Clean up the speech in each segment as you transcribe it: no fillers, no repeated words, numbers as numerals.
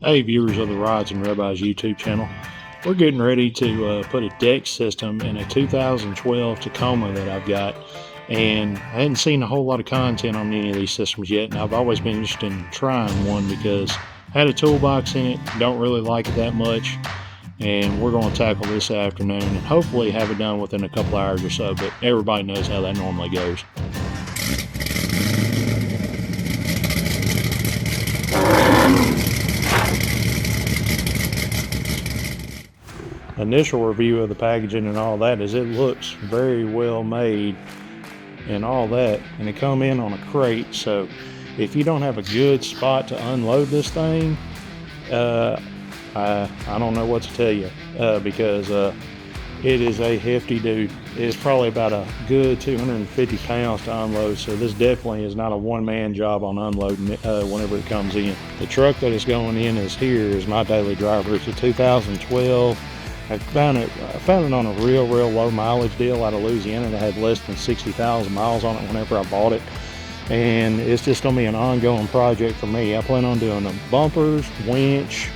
Hey viewers of the Rods and Rabbis YouTube channel, we're getting ready to put a deck system in a 2012 Tacoma that I've got, and I hadn't seen a whole lot of content on any of these systems yet, and I've always been interested in trying one because I had a toolbox in it, don't really like it that much, and we're going to tackle this afternoon and hopefully have it done within a couple hours or so, but everybody knows how that normally goes. Initial review of the packaging and all that is it looks very well made and all that, and it come in on a crate, so if you don't have a good spot to unload this thing, I don't know what to tell you, because it is a hefty dude. It's probably about a good 250 pounds to unload, so this definitely is not a one-man job on unloading it whenever it comes in. The truck that is going in is my daily driver. It's a 2012. I found it on a real low mileage deal out of Louisiana that had less than 60,000 miles on it whenever I bought it, and it's just gonna be an ongoing project for me. I plan on doing the bumpers, winch,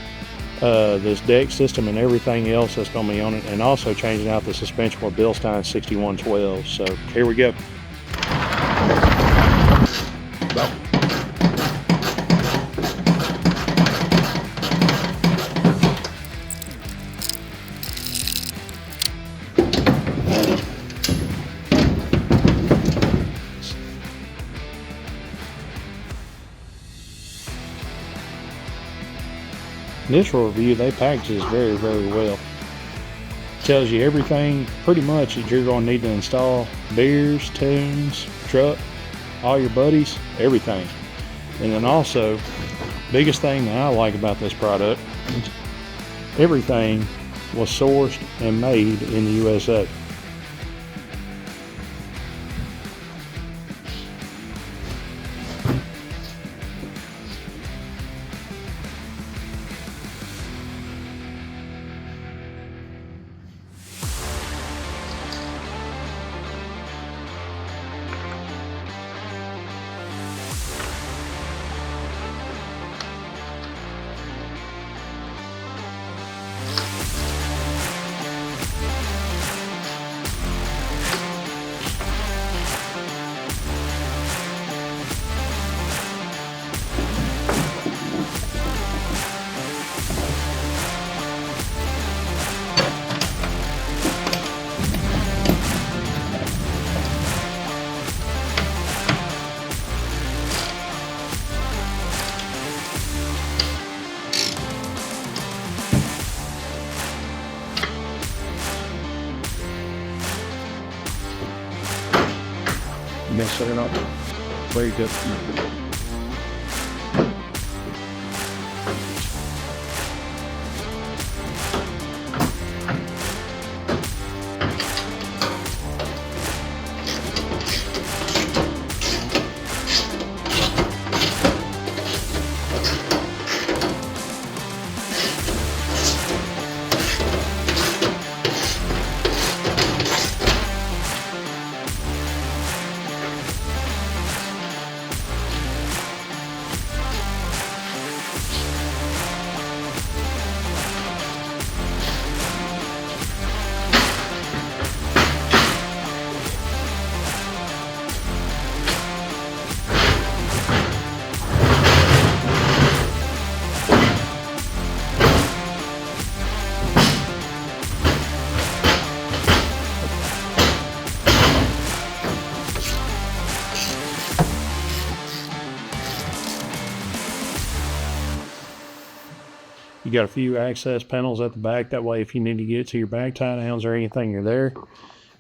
this deck system, and everything else that's gonna be on it, and also changing out the suspension with Bilstein 6112. So here we go. Initial review, they package this very well. Tells you everything pretty much that you're going to need to install: beers, tunes, truck, all your buddies, everything. And then also, biggest thing that I like about this product is everything was sourced and made in the USA. Mess it up. Very good. You got a few access panels at the back, that way if you need to get to your back tie downs or anything, you're there.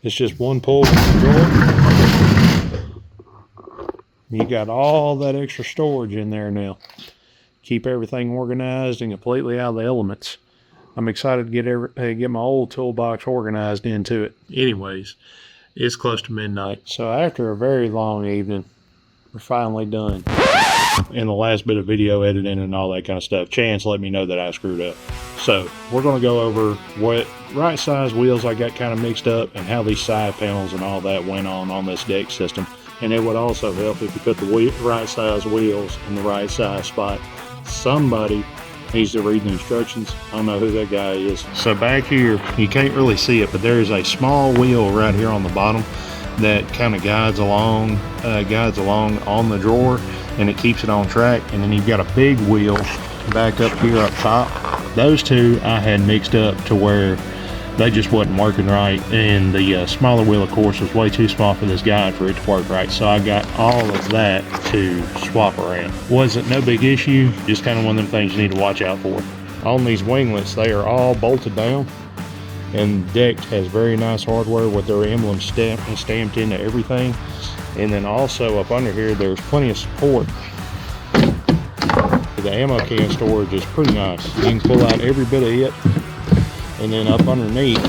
It's just one pull from the drawer. You got all that extra storage in there now. Keep everything organized and completely out of the elements. I'm excited to get my old toolbox organized into it. Anyways, it's close to midnight. So after a very long evening, we're finally done. In the last bit of video editing and all that kind of stuff, Chance let me know that I screwed up. So we're going to go over what right size wheels I got kind of mixed up and how these side panels and all that went on this deck system. And it would also help if you put the right size wheels in the right size spot. Somebody needs to read the instructions. I don't know who that guy is. So back here, you can't really see it, but there's a small wheel right here on the bottom that kind of guides along on the drawer, and it keeps it on track. And then you've got a big wheel back up here up top. Those two I had mixed up to where they just wasn't working right, and the smaller wheel, of course, was way too small for this guide for it to work right. So I got all of that to swap around. Wasn't no big issue, just kind of one of them things you need to watch out for. On these winglets, they are all bolted down, and DECKED has very nice hardware with their emblem stamped into everything. And then also up under here, there's plenty of support. The ammo can storage is pretty nice. You can pull out every bit of it. And then up underneath,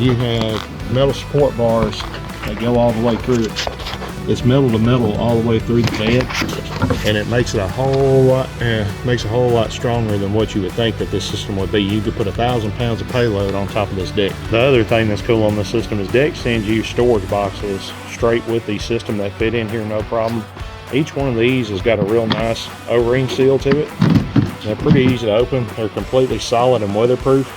you have metal support bars that go all the way through it. It's metal to metal all the way through the bed, and it makes it a whole lot stronger than what you would think that this system would be. You could put 1,000 pounds of payload on top of this deck. The other thing that's cool on this system is DECKED sends you storage boxes straight with the system that fit in here no problem. Each one of these has got a real nice O-ring seal to it. They're pretty easy to open. They're completely solid and weatherproof,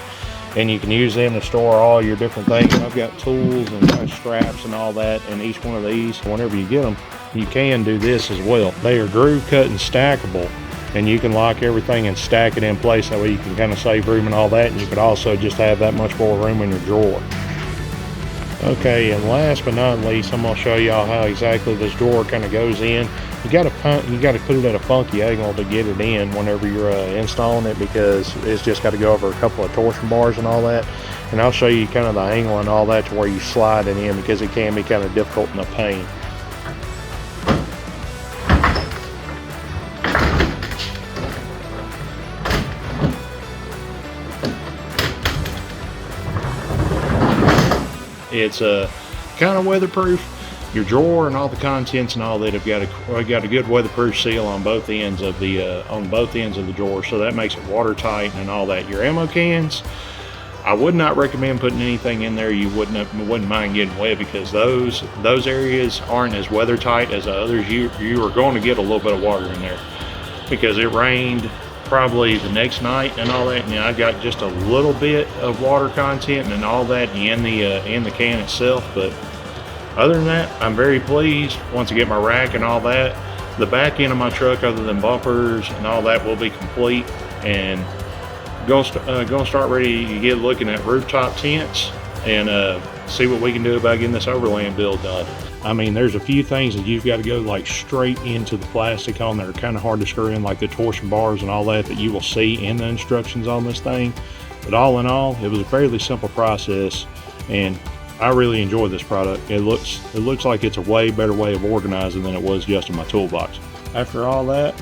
and you can use them to store all your different things. I've got tools and straps and all that in each one of these. Whenever you get them, you can do this as well. They are groove cut and stackable, and you can lock everything and stack it in place. That way you can kind of save room and all that, and you could also just have that much more room in your drawer. Okay, and last but not least, I'm going to show y'all how exactly this drawer kind of goes in. You got to put it at a funky angle to get it in whenever you're installing it, because it's just got to go over a couple of torsion bars and all that. And I'll show you kind of the angle and all that to where you slide it in, because it can be kind of difficult and a pain. It's kind of weatherproof. Your drawer and all the contents and all that have got a good weatherproof seal on both ends of the drawer, so that makes it watertight and all that. Your ammo cans, I would not recommend putting anything in there you wouldn't mind getting wet, because those areas aren't as weathertight as the others. You are going to get a little bit of water in there, because it rained probably the next night and all that, and I got just a little bit of water content and all that in the can itself. But other than that, I'm very pleased. Once I get my rack and all that, the back end of my truck, other than bumpers and all that, will be complete, and gonna start ready to get looking at rooftop tents and see what we can do about getting this overland build done. I mean, there's a few things that you've got to go like straight into the plastic on that are kind of hard to screw in, like the torsion bars and all that you will see in the instructions on this thing. But all in all, it was a fairly simple process, and I really enjoy this product. It looks like it's a way better way of organizing than it was just in my toolbox. After all that,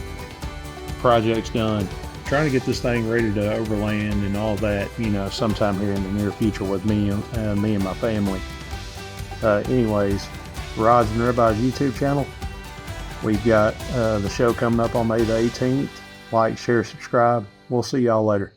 project's done. Trying to get this thing ready to overland and all that, sometime here in the near future with me and my family. Anyways, Rods and Ribeyes YouTube channel. We've got the show coming up on May the 18th. Like, share, subscribe. We'll see y'all later.